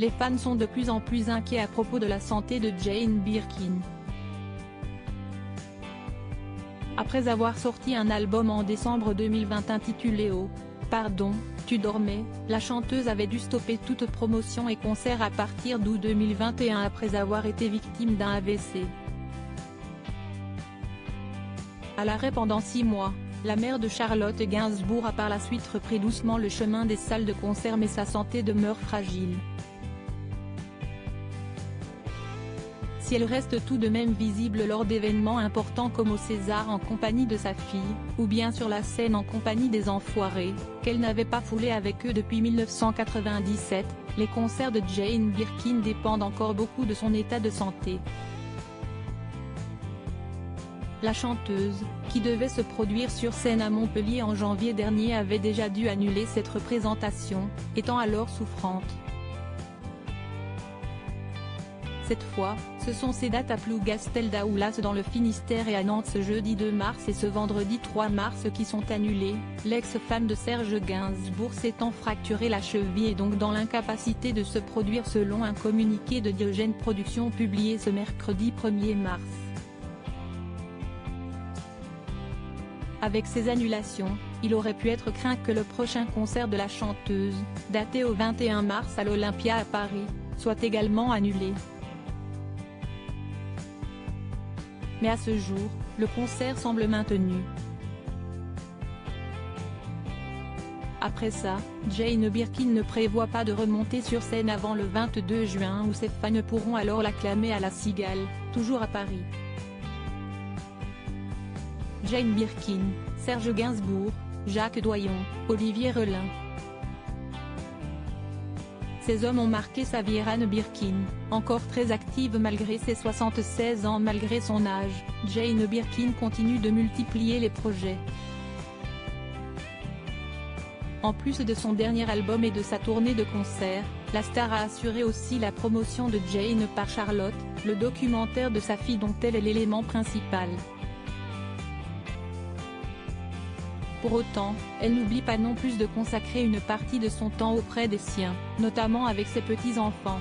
les fans sont de plus en plus inquiets à propos de la santé de Jane Birkin. Après avoir sorti un album en décembre 2020 intitulé Oh, pardon, tu dormais, la chanteuse avait dû stopper toute promotion et concert à partir d'août 2021 après avoir été victime d'un AVC. À l'arrêt pendant 6 mois, la mère de Charlotte Gainsbourg a par la suite repris doucement le chemin des salles de concert, mais sa santé demeure fragile. Si elle reste tout de même visible lors d'événements importants comme au César en compagnie de sa fille, ou bien sur la scène en compagnie des Enfoirés, qu'elle n'avait pas foulé avec eux depuis 1997, les concerts de Jane Birkin dépendent encore beaucoup de son état de santé. La chanteuse, qui devait se produire sur scène à Montpellier en janvier dernier, avait déjà dû annuler cette représentation, étant alors souffrante. Cette fois, ce sont ses dates à Plougastel-Daoulas dans le Finistère et à Nantes ce jeudi 2 mars et ce vendredi 3 mars qui sont annulées, l'ex-femme de Serge Gainsbourg s'étant fracturé la cheville et donc dans l'incapacité de se produire selon un communiqué de Diogène Productions publié ce mercredi 1er mars. Avec ces annulations, il aurait pu être craint que le prochain concert de la chanteuse, daté au 21 mars à l'Olympia à Paris, soit également annulé. Mais à ce jour, le concert semble maintenu. Après ça, Jane Birkin ne prévoit pas de remonter sur scène avant le 22 juin où ses fans pourront alors l'acclamer à la Cigale, toujours à Paris. Jane Birkin, Serge Gainsbourg, Jacques Doyon, Olivier Relin. Ces hommes ont marqué sa vie. Anne Birkin, encore très active malgré ses 76 ans. Malgré son âge, Jane Birkin continue de multiplier les projets. En plus de son dernier album et de sa tournée de concerts, la star a assuré aussi la promotion de Jane par Charlotte, le documentaire de sa fille dont elle est l'élément principal. Pour autant, elle n'oublie pas non plus de consacrer une partie de son temps auprès des siens, notamment avec ses petits-enfants.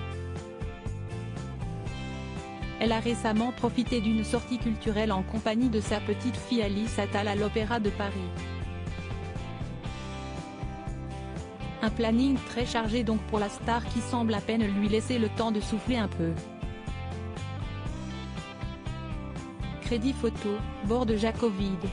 Elle a récemment profité d'une sortie culturelle en compagnie de sa petite fille Alice Attal à l'Opéra de Paris. Un planning très chargé donc pour la star qui semble à peine lui laisser le temps de souffler un peu. Crédit photo, bord de Jacques Ovide.